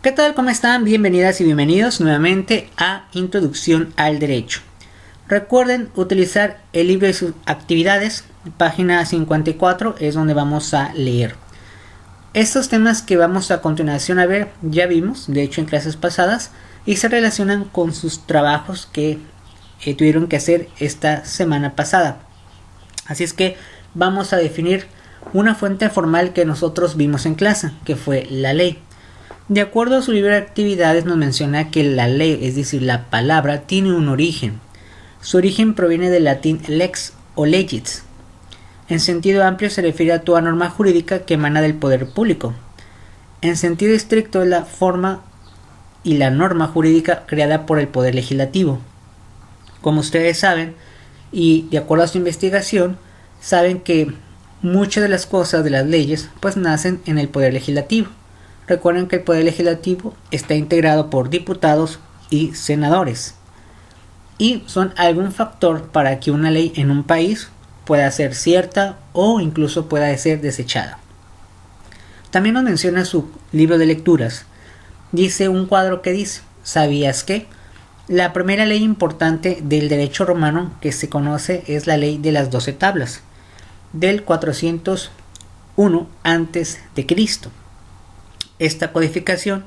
¿Qué tal? ¿Cómo están? Bienvenidas y bienvenidos nuevamente a Introducción al Derecho. Recuerden utilizar el libro de sus actividades, página 54 es donde vamos a leer. Estos temas que vamos a continuación a ver ya vimos, de hecho en clases pasadas, y se relacionan con sus trabajos que tuvieron que hacer esta semana pasada. Así es que vamos a definir una fuente formal que nosotros vimos en clase, que fue la ley. De acuerdo a su libro de actividades nos menciona que la ley, es decir, la palabra, tiene un origen. Su origen proviene del latín lex o legis. En sentido amplio se refiere a toda norma jurídica que emana del poder público. En sentido estricto es la forma y la norma jurídica creada por el poder legislativo. Como ustedes saben, y de acuerdo a su investigación, saben que muchas de las cosas de las leyes pues nacen en el poder legislativo. Recuerden que el poder legislativo está integrado por diputados y senadores y son algún factor para que una ley en un país pueda ser cierta o incluso pueda ser desechada. También nos menciona su libro de lecturas. Dice un cuadro que dice: ¿sabías que? La primera ley importante del derecho romano que se conoce es la ley de las 12 tablas del 401 a.C. Esta codificación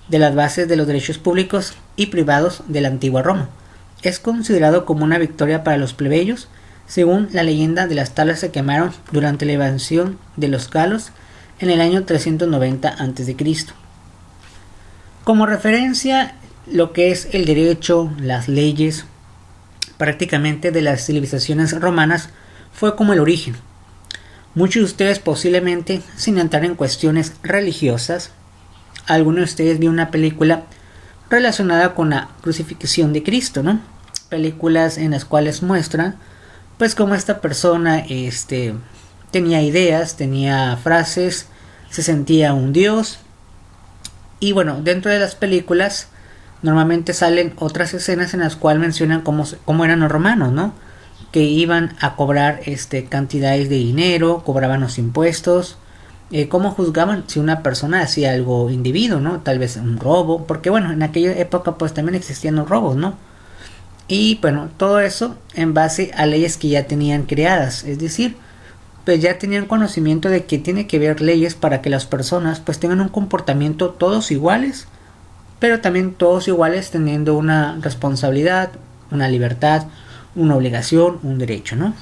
de las bases de los derechos públicos y privados de la antigua Roma es considerado como una victoria para los plebeyos. Según la leyenda, de las tablas se quemaron durante la invasión de los galos en el año 390 a.C. Como referencia, lo que es el derecho, las leyes, prácticamente de las civilizaciones romanas fue como el origen. Muchos de ustedes posiblemente, sin entrar en cuestiones religiosas, algunos de ustedes vieron una película relacionada con la crucifixión de Cristo, ¿no? Películas en las cuales muestran pues cómo esta persona tenía ideas, tenía frases, se sentía un dios. Y bueno, dentro de las películas normalmente salen otras escenas en las cuales mencionan cómo eran los romanos, ¿no? Que iban a cobrar cantidades de dinero, cobraban los impuestos, cómo juzgaban si una persona hacía algo indebido, ¿no? Tal vez un robo, porque bueno, en aquella época pues también existían los robos, ¿no? Y bueno, todo eso en base a leyes que ya tenían creadas, es decir, pues ya tenían conocimiento de que tiene que haber leyes para que las personas pues tengan un comportamiento todos iguales, pero también todos iguales teniendo una responsabilidad, una libertad, una obligación, un derecho, ¿no?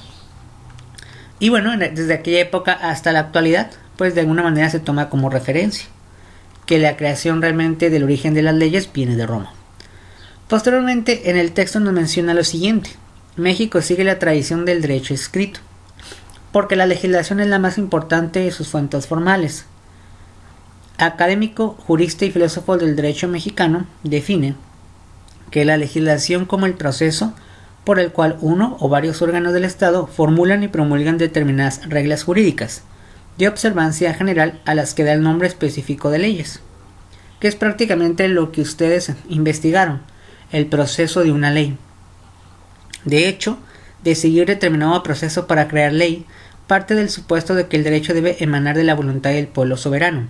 Y bueno, desde aquella época hasta la actualidad, pues de alguna manera se toma como referencia que la creación realmente del origen de las leyes viene de Roma. Posteriormente, en el texto nos menciona lo siguiente: México sigue la tradición del derecho escrito, porque la legislación es la más importante de sus fuentes formales. Académico, jurista y filósofo del derecho mexicano define que la legislación como el proceso por el cual uno o varios órganos del Estado formulan y promulgan determinadas reglas jurídicas de observancia general a las que da el nombre específico de leyes, que es prácticamente lo que ustedes investigaron, el proceso de una ley. De hecho, de seguir determinado proceso para crear ley, parte del supuesto de que el derecho debe emanar de la voluntad del pueblo soberano,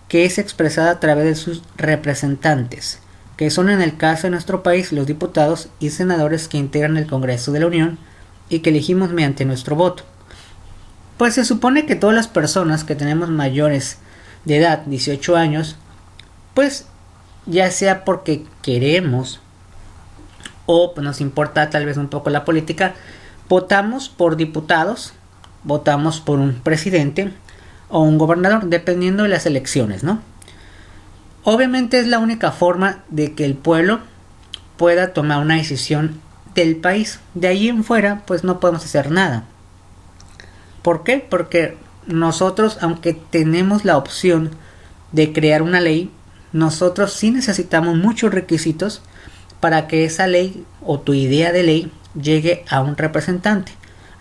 que es expresada a través de sus representantes, que son en el caso de nuestro país los diputados y senadores que integran el Congreso de la Unión y que elegimos mediante nuestro voto. Pues se supone que todas las personas que tenemos mayores de edad, 18 años, pues ya sea porque queremos o pues nos importa tal vez un poco la política, votamos por diputados, votamos por un presidente o un gobernador, dependiendo de las elecciones, ¿no? Obviamente es la única forma de que el pueblo pueda tomar una decisión del país. De ahí en fuera, pues no podemos hacer nada. ¿Por qué? Porque nosotros, aunque tenemos la opción de crear una ley, nosotros sí necesitamos muchos requisitos para que esa ley o tu idea de ley llegue a un representante.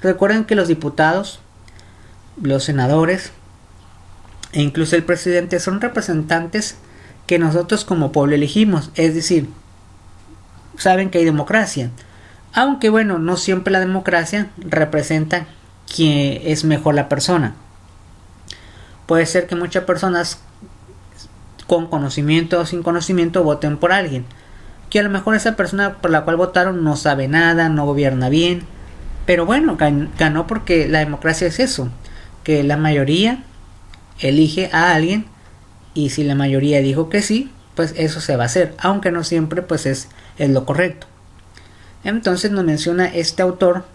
Recuerden que los diputados, los senadores e incluso el presidente son representantes que nosotros como pueblo elegimos, es decir, saben que hay democracia, aunque bueno, no siempre la democracia representa que es mejor la persona. Puede ser que muchas personas con conocimiento o sin conocimiento, voten por alguien, que a lo mejor esa persona por la cual votaron no sabe nada, no gobierna bien, pero bueno, ganó porque la democracia es eso, que la mayoría elige a alguien y si la mayoría dijo que sí, pues eso se va a hacer, aunque no siempre pues es lo correcto. Entonces nos menciona este autor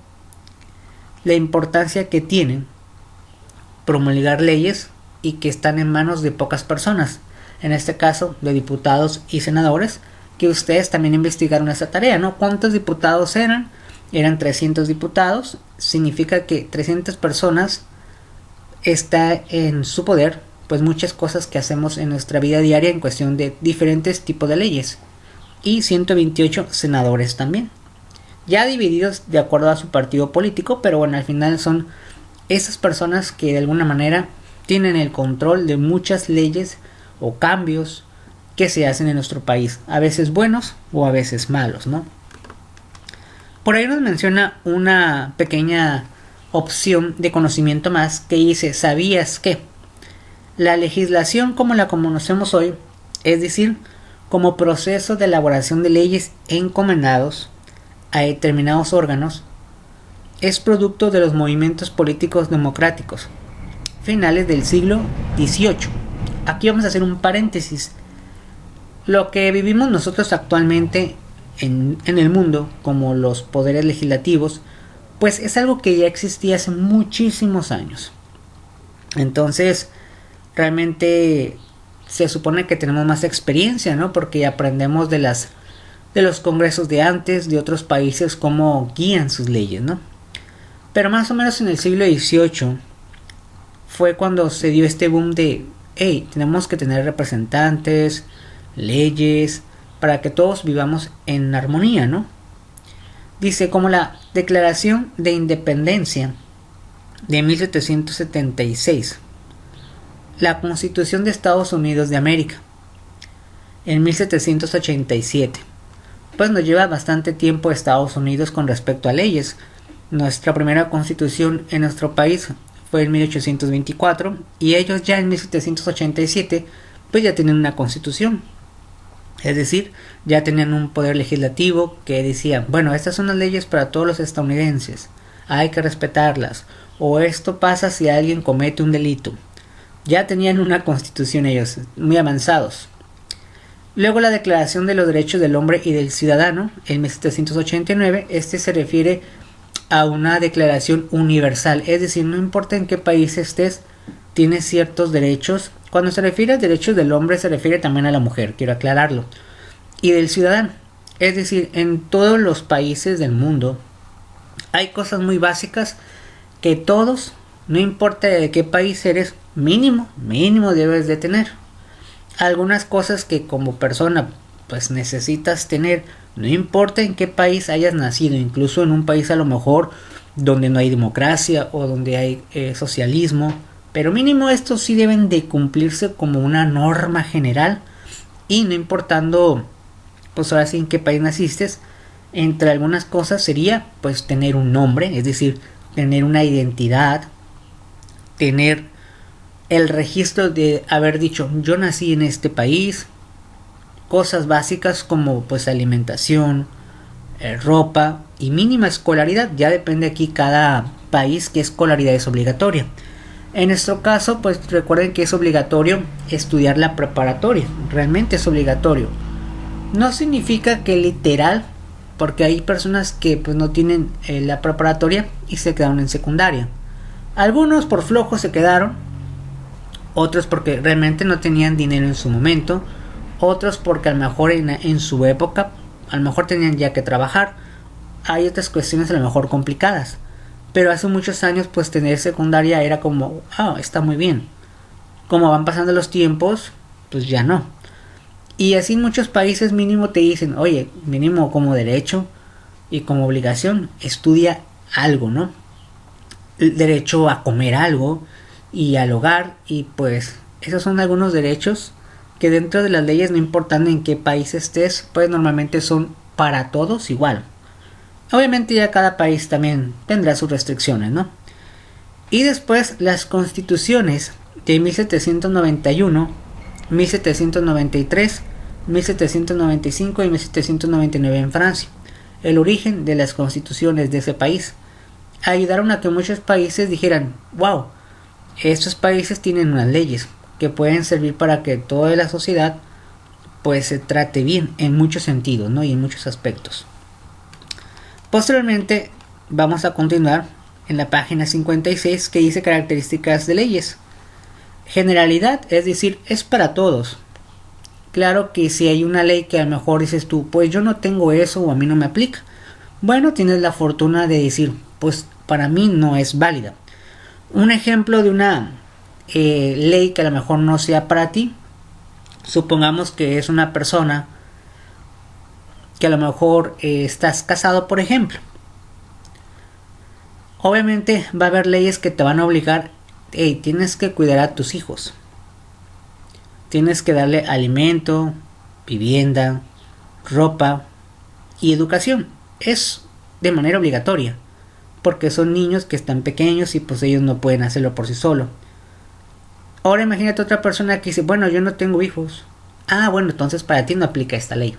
la importancia que tiene promulgar leyes y que están en manos de pocas personas, en este caso de diputados y senadores, que ustedes también investigaron esa tarea, ¿no? ¿Cuántos diputados eran? Eran 300 diputados, significa que 300 personas está en su poder, pues muchas cosas que hacemos en nuestra vida diaria en cuestión de diferentes tipos de leyes, y 128 senadores también, ya divididos de acuerdo a su partido político, pero bueno, al final son esas personas que de alguna manera tienen el control de muchas leyes o cambios que se hacen en nuestro país, a veces buenos o a veces malos, ¿no? Por ahí nos menciona una pequeña opción de conocimiento más que dice: ¿sabías que la legislación como la conocemos hoy, es decir, como proceso de elaboración de leyes encomendados a determinados órganos, es producto de los movimientos políticos democráticos finales del siglo XVIII? Aquí vamos a hacer un paréntesis. Lo que vivimos nosotros actualmente en el mundo, como los poderes legislativos, pues es algo que ya existía hace muchísimos años. Entonces, realmente se supone que tenemos más experiencia, ¿no? Porque aprendemos de los congresos de antes, de otros países, cómo guían sus leyes, ¿no? Pero más o menos en el siglo XVIII fue cuando se dio este boom de, hey, tenemos que tener representantes, leyes, para que todos vivamos en armonía, ¿no? Dice, como la Declaración de Independencia de 1776, la Constitución de Estados Unidos de América en 1787. Pues nos lleva bastante tiempo Estados Unidos con respecto a leyes. Nuestra primera constitución en nuestro país fue en 1824 y ellos ya en 1787 pues ya tenían una constitución. Es decir, ya tenían un poder legislativo que decía, bueno, estas son las leyes para todos los estadounidenses, hay que respetarlas, o esto pasa si alguien comete un delito. Ya tenían una constitución ellos, muy avanzados. Luego la Declaración de los Derechos del Hombre y del Ciudadano, en 1789, se refiere a una declaración universal, es decir, no importa en qué país estés, tienes ciertos derechos. Cuando se refiere a derechos del hombre se refiere también a la mujer, quiero aclararlo, y del ciudadano, es decir, en todos los países del mundo hay cosas muy básicas que todos, no importa de qué país eres, mínimo debes de tener. Algunas cosas que como persona pues necesitas tener, no importa en qué país hayas nacido, incluso en un país a lo mejor donde no hay democracia o donde hay socialismo, pero mínimo estos sí deben de cumplirse como una norma general, y no importando pues ahora sí en qué país naciste. Entre algunas cosas sería pues tener un nombre, es decir, tener una identidad, tener el registro de haber dicho yo nací en este país, cosas básicas como pues alimentación, ropa y mínima escolaridad. Ya depende aquí cada país qué escolaridad es obligatoria. En nuestro caso pues recuerden que es obligatorio estudiar la preparatoria, realmente es obligatorio. No significa que literal, porque hay personas que pues no tienen la preparatoria y se quedaron en secundaria. Algunos por flojos se quedaron, otros porque realmente no tenían dinero en su momento, otros porque a lo mejor en su época a lo mejor tenían ya que trabajar. Hay otras cuestiones a lo mejor complicadas, pero hace muchos años pues tener secundaria era como, está muy bien. Como van pasando los tiempos, pues ya no. Y así en muchos países mínimo te dicen, oye, mínimo como derecho y como obligación, estudia algo, ¿no? El derecho a comer algo y al hogar, y pues esos son algunos derechos que dentro de las leyes, no importando en qué país estés, pues normalmente son para todos igual. Obviamente ya cada país también tendrá sus restricciones, ¿no? Y después las constituciones de 1791 1793, 1795 y 1799 en Francia. El origen de las constituciones de ese país ayudaron a que muchos países dijeran: wow, estos países tienen unas leyes que pueden servir para que toda la sociedad pues se trate bien en muchos sentidos, ¿no? Y en muchos aspectos. Posteriormente vamos a continuar en la página 56, que dice características de leyes. Generalidad, es decir, es para todos. Claro que si hay una ley que a lo mejor dices tú, pues yo no tengo eso o a mí no me aplica, bueno, tienes la fortuna de decir, pues para mí no es válida. Un ejemplo de una ley que a lo mejor no sea para ti, supongamos que es una persona que a lo mejor estás casado, por ejemplo. Obviamente va a haber leyes que te van a obligar: hey, tienes que cuidar a tus hijos, tienes que darle alimento, vivienda, ropa y educación. Es de manera obligatoria, porque son niños que están pequeños y pues ellos no pueden hacerlo por sí solos. Ahora imagínate otra persona que dice: bueno, yo no tengo hijos. Ah, bueno, entonces para ti no aplica esta ley.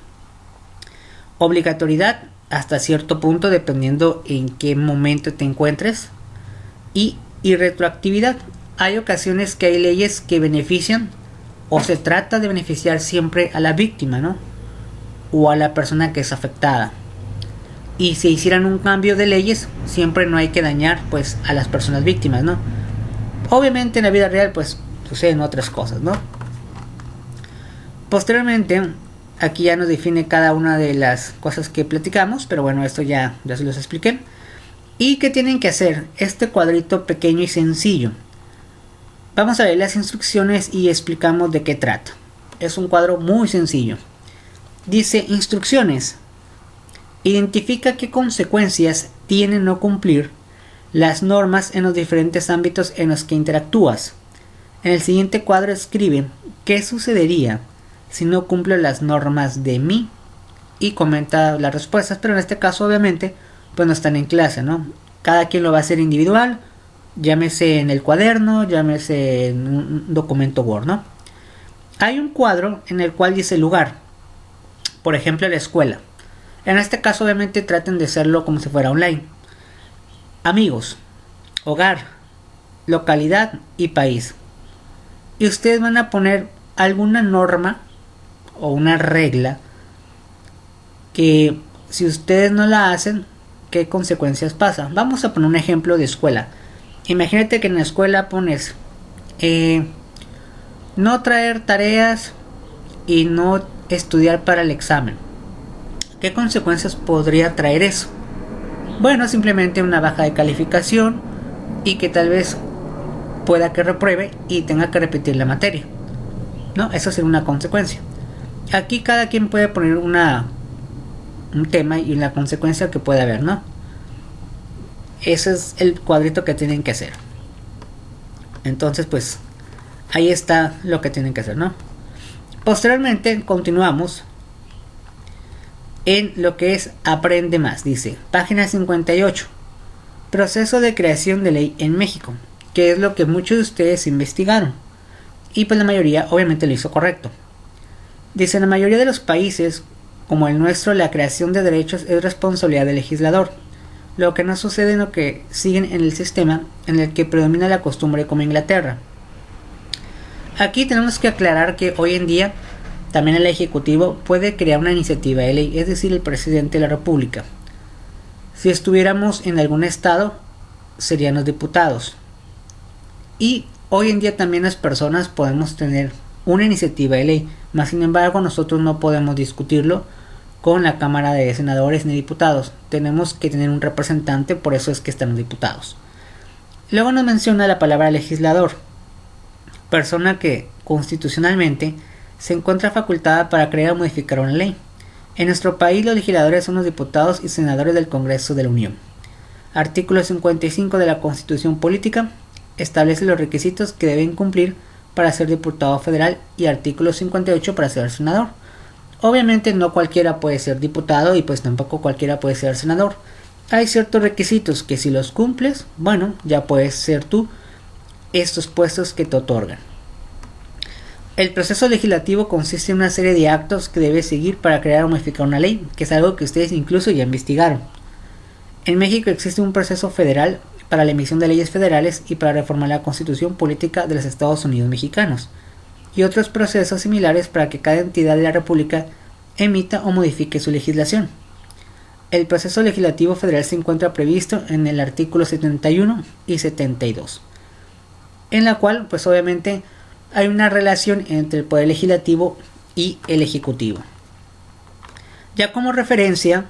Obligatoriedad hasta cierto punto, dependiendo en qué momento te encuentres. Y retroactividad. Hay ocasiones que hay leyes que benefician, o se trata de beneficiar siempre a la víctima, ¿no? O a la persona que es afectada. Y si hicieran un cambio de leyes, siempre no hay que dañar pues a las personas víctimas, ¿no? Obviamente en la vida real pues suceden otras cosas, ¿no? Posteriormente, aquí ya nos define cada una de las cosas que platicamos, pero bueno, esto ya se los expliqué. ¿Y qué tienen que hacer? Este cuadrito pequeño y sencillo. Vamos a ver las instrucciones y explicamos de qué trata. Es un cuadro muy sencillo. Dice: instrucciones. Identifica qué consecuencias tiene no cumplir las normas en los diferentes ámbitos en los que interactúas. En el siguiente cuadro escribe qué sucedería si no cumple las normas de mí, y comenta las respuestas, pero en este caso obviamente pues no están en clase, ¿no? Cada quien lo va a hacer individual, llámese en el cuaderno, llámese en un documento Word, ¿no? Hay un cuadro en el cual dice lugar, por ejemplo la escuela. En este caso obviamente traten de hacerlo como si fuera online. Amigos, hogar, localidad y país. Y ustedes van a poner alguna norma o una regla que si ustedes no la hacen, ¿qué consecuencias pasa? Vamos a poner un ejemplo de escuela. Imagínate que en la escuela pones no traer tareas y no estudiar para el examen. ¿Qué consecuencias podría traer eso? Bueno, simplemente una baja de calificación y que tal vez pueda que repruebe y tenga que repetir la materia, ¿no? Eso sería una consecuencia. Aquí cada quien puede poner un tema y la consecuencia que puede haber, ¿no? Ese es el cuadrito que tienen que hacer. Entonces pues ahí está lo que tienen que hacer, ¿no? Posteriormente continuamos en lo que es aprende más. Dice página 58, proceso de creación de ley en México, que es lo que muchos de ustedes investigaron y pues la mayoría obviamente lo hizo correcto. Dice: en la mayoría de los países como el nuestro, la creación de derechos es responsabilidad del legislador, lo que no sucede en lo que siguen en el sistema en el que predomina la costumbre como Inglaterra. Aquí tenemos que aclarar que hoy en día también el Ejecutivo puede crear una iniciativa de ley, es decir, el presidente de la República. Si estuviéramos en algún estado, serían los diputados. Y hoy en día también las personas podemos tener una iniciativa de ley, mas sin embargo nosotros no podemos discutirlo con la Cámara de Senadores ni diputados. Tenemos que tener un representante, por eso es que están los diputados. Luego nos menciona la palabra legislador, persona que constitucionalmente se encuentra facultada para crear o modificar una ley. En nuestro país los legisladores son los diputados y senadores del Congreso de la Unión. Artículo 55 de la Constitución Política establece los requisitos que deben cumplir para ser diputado federal y artículo 58 para ser senador. Obviamente no cualquiera puede ser diputado y pues tampoco cualquiera puede ser senador. Hay ciertos requisitos que si los cumples, bueno, ya puedes ser tú estos puestos que te otorgan. El proceso legislativo consiste en una serie de actos que debe seguir para crear o modificar una ley, que es algo que ustedes incluso ya investigaron. En México existe un proceso federal para la emisión de leyes federales y para reformar la constitución política de los Estados Unidos mexicanos, y otros procesos similares para que cada entidad de la República emita o modifique su legislación. El proceso legislativo federal se encuentra previsto en el artículo 71 y 72, en la cual pues obviamente hay una relación entre el poder legislativo y el ejecutivo. Ya como referencia,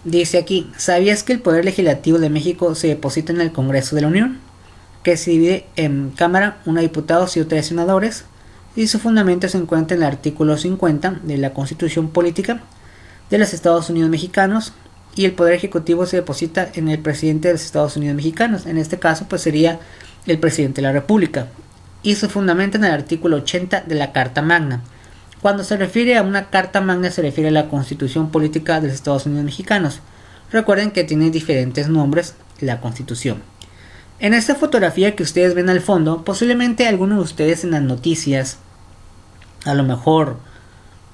dice aquí: ¿sabías que el poder legislativo de México se deposita en el Congreso de la Unión, que se divide en Cámara, una de diputados y otra de senadores, y su fundamento se encuentra en el artículo 50 de la Constitución Política de los Estados Unidos Mexicanos, y el poder ejecutivo se deposita en el presidente de los Estados Unidos Mexicanos? En este caso pues sería el presidente de la República, y su fundamento en el artículo 80 de la Carta Magna. Cuando se refiere a una Carta Magna se refiere a la Constitución Política de los Estados Unidos Mexicanos. Recuerden que tiene diferentes nombres la Constitución. En esta fotografía que ustedes ven al fondo, posiblemente algunos de ustedes en las noticias, a lo mejor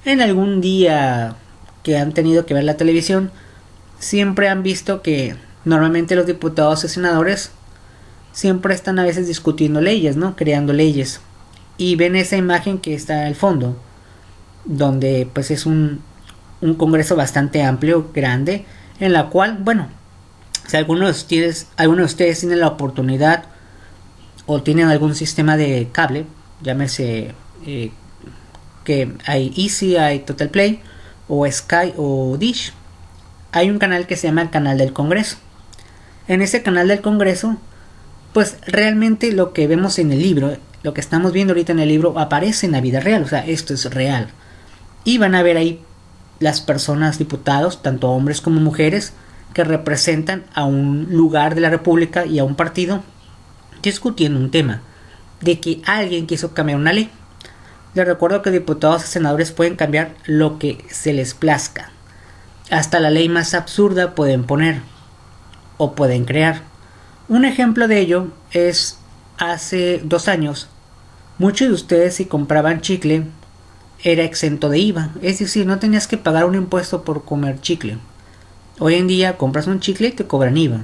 en algún día que han tenido que ver la televisión, siempre han visto que normalmente los diputados y senadores siempre están a veces discutiendo leyes, ¿no? Creando leyes. Y ven esa imagen que está al fondo, donde pues es un congreso bastante amplio, grande, en la cual, bueno, si algunos de ustedes tienen la oportunidad o tienen algún sistema de cable, llámese que hay Easy, hay Total Play, o Sky o Dish, hay un canal que se llama el canal del Congreso. En ese canal del Congreso, pues realmente lo que vemos en el libro, lo que estamos viendo ahorita en el libro, aparece en la vida real, o sea, esto es real. Y van a ver ahí las personas, diputados, tanto hombres como mujeres, que representan a un lugar de la República y a un partido, discutiendo un tema, de que alguien quiso cambiar una ley. Les recuerdo que diputados y senadores pueden cambiar lo que se les plazca. Hasta la ley más absurda pueden poner o pueden crear. Un ejemplo de ello es hace 2 años, muchos de ustedes si compraban chicle era exento de IVA, es decir, no tenías que pagar un impuesto por comer chicle. Hoy en día compras un chicle y te cobran IVA.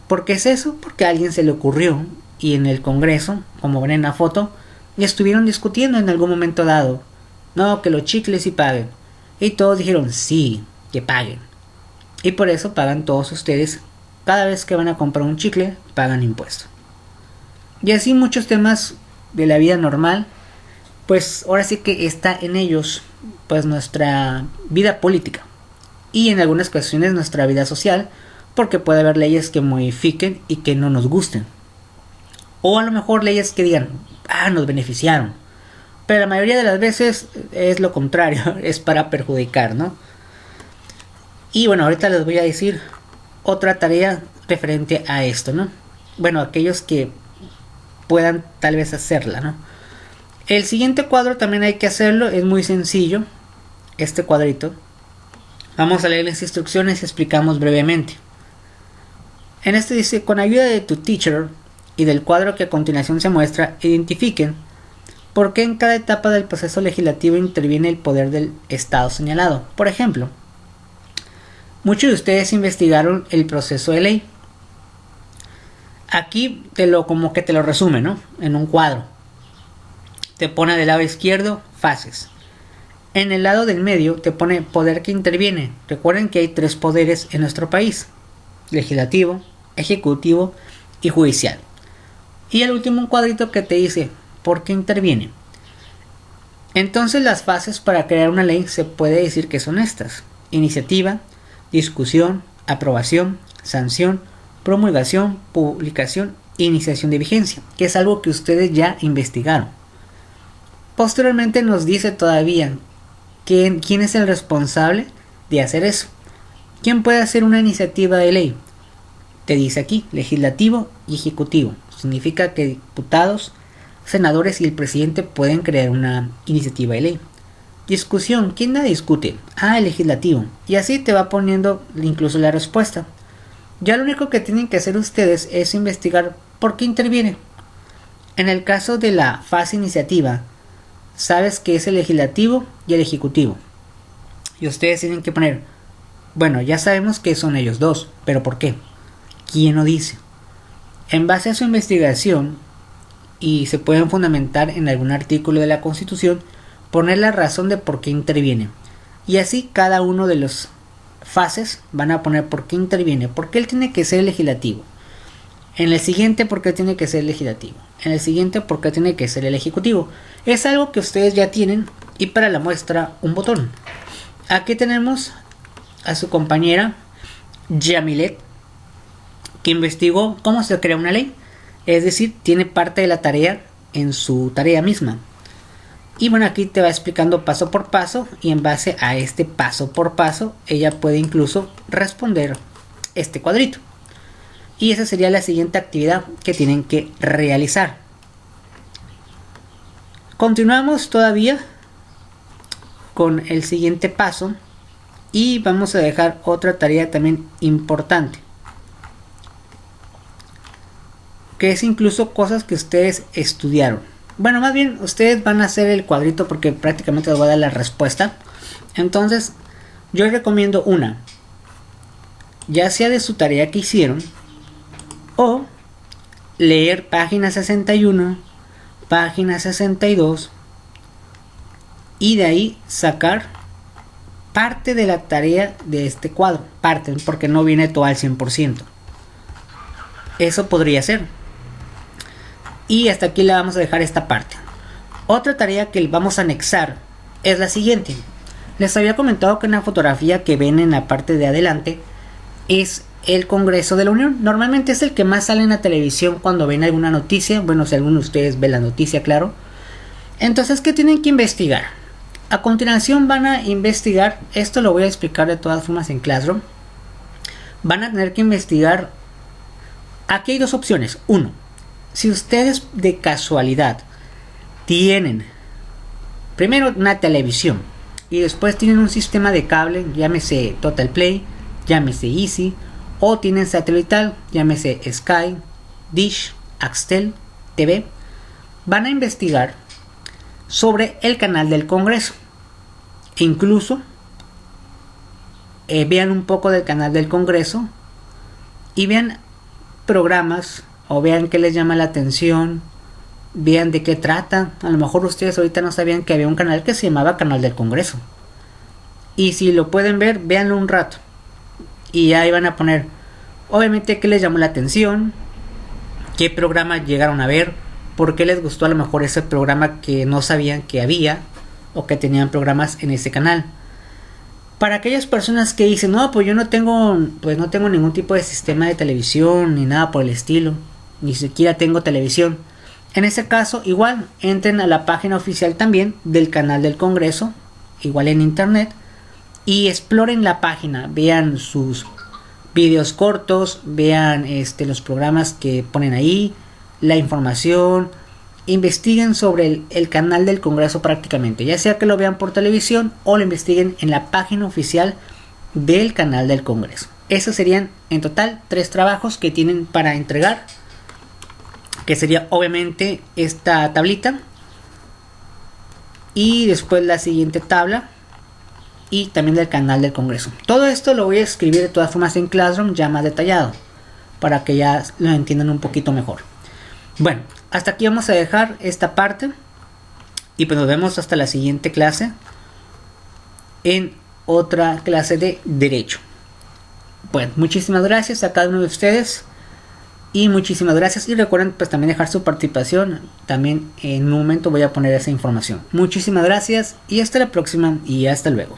¿Por qué es eso? Porque a alguien se le ocurrió, y en el Congreso, como ven en la foto, estuvieron discutiendo en algún momento dado, no, que los chicles sí paguen, y todos dijeron sí, que paguen, y por eso pagan todos ustedes. Cada vez que van a comprar un chicle, pagan impuesto. Y así muchos temas de la vida normal, pues ahora sí que está en ellos, pues nuestra vida política. Y en algunas cuestiones nuestra vida social, porque puede haber leyes que modifiquen y que no nos gusten. O a lo mejor leyes que digan, nos beneficiaron. Pero la mayoría de las veces es lo contrario, es para perjudicar, ¿no? Y bueno, ahorita les voy a decir otra tarea referente a esto, ¿no? Bueno, aquellos que puedan tal vez hacerla, ¿no? El siguiente cuadro también hay que hacerlo, es muy sencillo, este cuadrito. Vamos a leer las instrucciones y explicamos brevemente. En este dice: con ayuda de tu teacher y del cuadro que a continuación se muestra, identifiquen por qué en cada etapa del proceso legislativo interviene el poder del Estado señalado. Por ejemplo, muchos de ustedes investigaron el proceso de ley. Aquí como que te lo resume, ¿no? En un cuadro. Te pone del lado izquierdo fases. En el lado del medio te pone poder que interviene. Recuerden que hay 3 poderes en nuestro país: legislativo, ejecutivo y judicial. Y el último cuadrito que te dice por qué interviene. Entonces las fases para crear una ley se puede decir que son estas: iniciativa, discusión, aprobación, sanción, promulgación, publicación e iniciación de vigencia, que es algo que ustedes ya investigaron. Posteriormente nos dice todavía quién es el responsable de hacer eso. ¿Quién puede hacer una iniciativa de ley? Te dice aquí, legislativo y ejecutivo. Significa que diputados, senadores y el presidente pueden crear una iniciativa de ley. Discusión, ¿quién la discute? El legislativo. Y así te va poniendo incluso la respuesta. Ya lo único que tienen que hacer ustedes es investigar por qué interviene. En el caso de la fase iniciativa, sabes que es el legislativo y el ejecutivo. Y ustedes tienen que poner, bueno, ya sabemos que son ellos dos, pero ¿por qué? ¿Quién lo dice? En base a su investigación, y se pueden fundamentar en algún artículo de la Constitución, poner la razón de por qué interviene. Y así cada uno de los fases van a poner por qué interviene, por qué él tiene que ser legislativo. En el siguiente, por qué tiene que ser el legislativo. En el siguiente, por qué tiene que ser el ejecutivo. Es algo que ustedes ya tienen, y para la muestra un botón. Aquí tenemos a su compañera Yamilet, que investigó cómo se crea una ley. Es decir, tiene parte de la tarea en su tarea misma. Y bueno, aquí te va explicando paso por paso, y en base a este paso por paso, ella puede incluso responder este cuadrito. Y esa sería la siguiente actividad que tienen que realizar. Continuamos todavía con el siguiente paso, y vamos a dejar otra tarea también importante, que es incluso cosas que ustedes estudiaron. Bueno, más bien ustedes van a hacer el cuadrito porque prácticamente les voy a dar la respuesta. Entonces yo les recomiendo una, ya sea de su tarea que hicieron, o leer página 61, página 62, y de ahí sacar parte de la tarea de este cuadro. Parte, porque no viene todo al 100%. Eso podría ser. Y hasta aquí le vamos a dejar esta parte. Otra tarea que vamos a anexar es la siguiente. Les había comentado que una fotografía que ven en la parte de adelante es el Congreso de la Unión. Normalmente es el que más sale en la televisión cuando ven alguna noticia. Bueno, si alguno de ustedes ve la noticia, claro. Entonces, ¿qué tienen que investigar? A continuación van a investigar, esto lo voy a explicar de todas formas en Classroom. Van a tener que investigar. Aquí hay dos opciones. Uno, si ustedes de casualidad tienen primero una televisión y después tienen un sistema de cable, llámese Total Play, llámese Easy, o tienen satelital, llámese Sky, Dish, Axtel TV, van a investigar sobre el canal del Congreso. E incluso vean un poco del canal del Congreso y vean programas, o vean qué les llama la atención, vean de qué trata. A lo mejor ustedes ahorita no sabían que había un canal que se llamaba Canal del Congreso, y si lo pueden ver, véanlo un rato y ahí van a poner obviamente qué les llamó la atención, qué programa llegaron a ver, por qué les gustó a lo mejor ese programa que no sabían que había o que tenían programas en ese canal. Para aquellas personas que dicen, no, pues yo no tengo ningún tipo de sistema de televisión ni nada por el estilo, ni siquiera tengo televisión. En ese caso, igual, entren a la página oficial también del canal del Congreso, igual en internet, y exploren la página, vean sus videos cortos, vean los programas que ponen ahí, la información, investiguen sobre el canal del Congreso prácticamente, ya sea que lo vean por televisión o lo investiguen en la página oficial del canal del Congreso. Esos serían en total 3 trabajos que tienen para entregar, que sería obviamente esta tablita y después la siguiente tabla y también del canal del Congreso. Todo esto lo voy a escribir de todas formas en Classroom ya más detallado para que ya lo entiendan un poquito mejor. Bueno, hasta aquí vamos a dejar esta parte y pues nos vemos hasta la siguiente clase en otra clase de Derecho. Bueno, muchísimas gracias a cada uno de ustedes y muchísimas gracias, y recuerden pues también dejar su participación. También en un momento voy a poner esa información. Muchísimas gracias y hasta la próxima y hasta luego.